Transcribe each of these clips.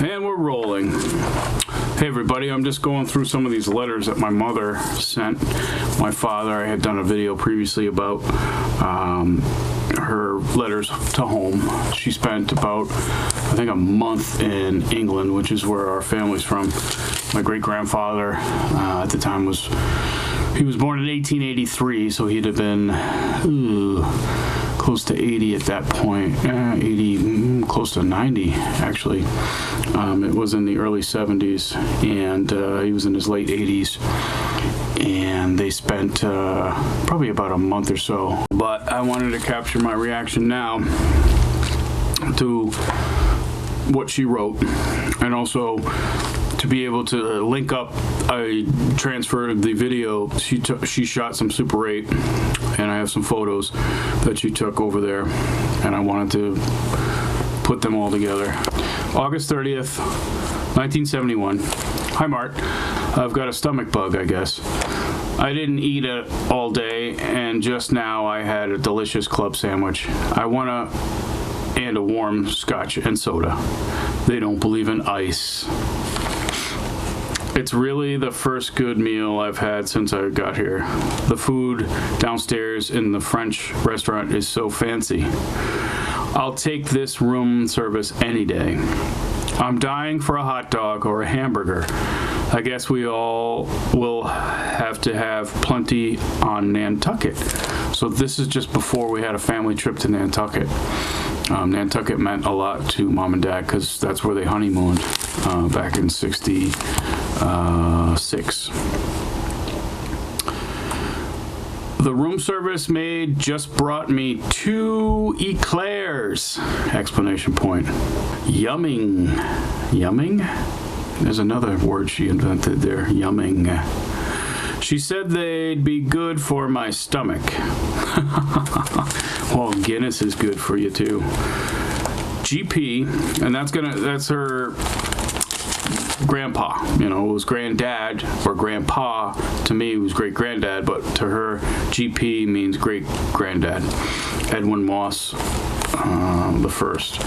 And we're rolling. Hey everybody, I'm just going through some of these letters that my mother sent my father. I had done a video previously about her letters to home. She spent about, I think, a month in England, which is where our family's from. My great-grandfather at the time was born in 1883, so he'd have been close to 80 at that point. 80, close to 90, actually. It was in the early 70s, and he was in his late 80s. And they spent probably about a month or so. But I wanted to capture my reaction now to what she wrote, and also to be able to link up. I transferred the video. She shot some Super 8, and I have some photos that she took over there, and I wanted to put them all together. August 30th, 1971. Hi, Mart. I've got a stomach bug, I guess. I didn't eat it all day, and just now I had a delicious club sandwich. And a warm scotch and soda. They don't believe in ice. It's really the first good meal I've had since I got here. The food downstairs in the French restaurant is so fancy. I'll take this room service any day. I'm dying for a hot dog or a hamburger. I guess we all will have to have plenty on Nantucket. So this is just before we had a family trip to Nantucket. Nantucket meant a lot to Mom and Dad because that's where they honeymooned back in 66. The room service maid just brought me 2 eclairs! Explanation point. Yumming. Yumming? There's another word she invented there. Yumming. She said they'd be good for my stomach. Well, Guinness is good for you too. GP, and that's her grandpa. You know, it was granddad or grandpa. To me, it was great granddad, but to her, GP means great granddad. Edwin Moss, the first.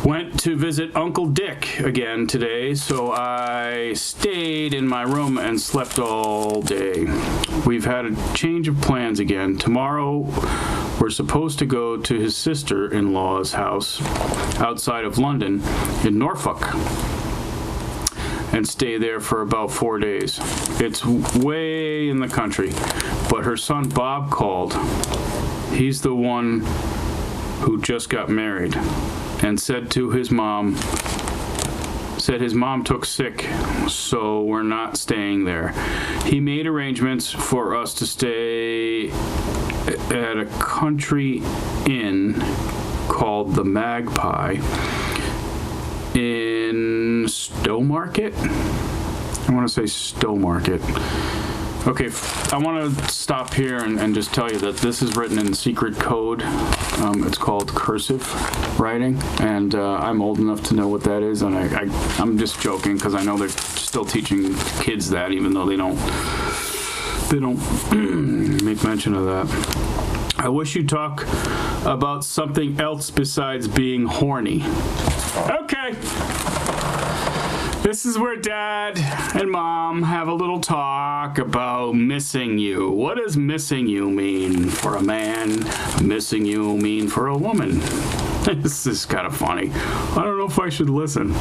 Went to visit Uncle Dick again today, so I stayed in my room and slept all day. We've had a change of plans again. Tomorrow, we're supposed to go to his sister-in-law's house outside of London in Norfolk and stay there for about 4 days. It's way in the country, but her son Bob called. He's the one who just got married, and said his mom took sick, so we're not staying there. He made arrangements for us to stay at a country inn called the Magpie in Stowmarket. I want to say Stowmarket. Okay, I want to stop here and just tell you that this is written in secret code. It's called cursive writing, and I'm old enough to know what that is, and I'm just joking because I know they're still teaching kids that, even though they don't make mention of that. I wish you'd talk about something else besides being horny. Okay. This is where Dad and Mom have a little talk about missing you. What does missing you mean for a man? Missing you mean for a woman? This is kind of funny. I don't know if I should listen.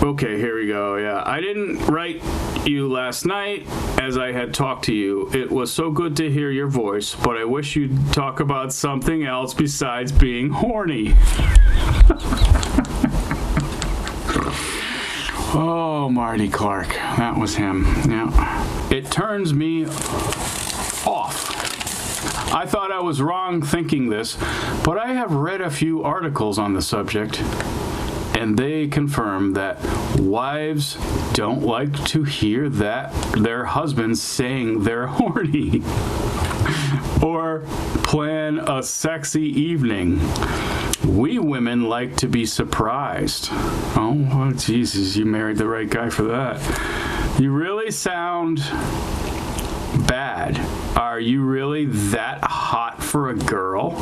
Okay, here we go. Yeah, I didn't write you last night as I had talked to you. It was so good to hear your voice, but I wish you'd talk about something else besides being horny. Oh, Marty Clark. That was him. Yeah. It turns me off. I thought I was wrong thinking this, but I have read a few articles on the subject, and they confirm that wives don't like to hear that their husbands saying they're horny or plan a sexy evening. We women like to be surprised. Oh, Jesus, you married the right guy for that. You really sound bad. Are you really that hot for a girl?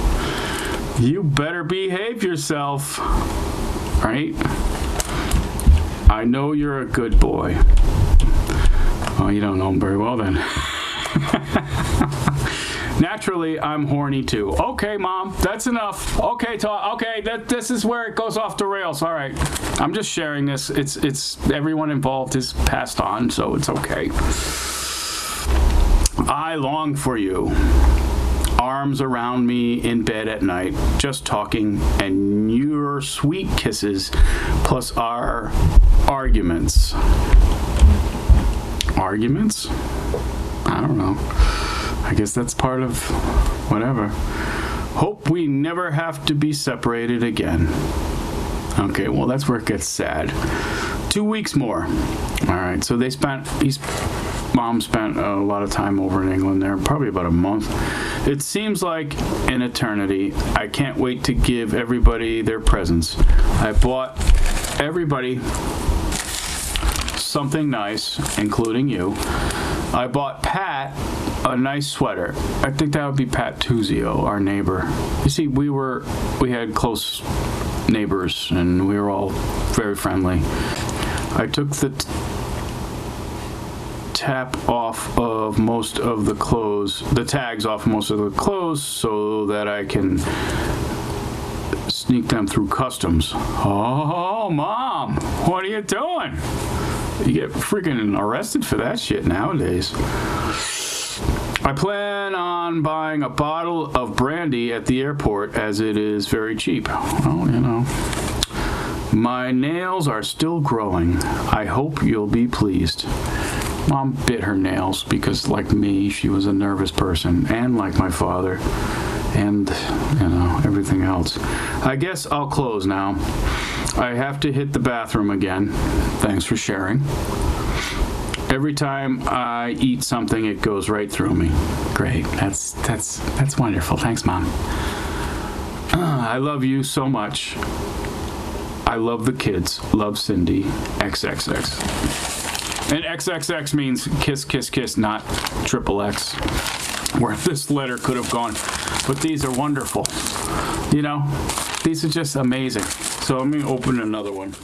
You better behave yourself, right? I know you're a good boy. Oh, you don't know him very well then. Naturally, I'm horny too. Okay, Mom, that's enough. Okay, okay, this is where it goes off the rails. All right, I'm just sharing this. It's everyone involved is passed on, so it's okay. I long for you. Arms around me in bed at night, just talking, and your sweet kisses, plus our arguments. Arguments? I don't know. I guess that's part of whatever. Hope we never have to be separated again. Okay, well, that's where it gets sad. 2 weeks more. All right, so Mom spent a lot of time over in England there, probably about a month. It seems like an eternity. I can't wait to give everybody their presents. I bought everybody something nice, including you. I bought Pat a nice sweater. I think that would be Pat Tuzio, our neighbor. You see, we had close neighbors, and we were all very friendly. I took the tap off of most of the clothes, the tags off most of the clothes, so that I can sneak them through customs. Oh, Mom, what are you doing? You get freaking arrested for that shit nowadays. I plan on buying a bottle of brandy at the airport as it is very cheap. Well, you know. My nails are still growing. I hope you'll be pleased. Mom bit her nails because, like me, she was a nervous person, and like my father, and, you know, everything else. I guess I'll close now. I have to hit the bathroom again. Thanks for sharing. Every time I eat something, it goes right through me. Great. That's wonderful. Thanks, Mom. I love you so much. I love the kids. Love, Cindy. XXX. And XXX means kiss, kiss, kiss, not triple X, where this letter could have gone. But these are wonderful. You know, these are just amazing. So let me open another one.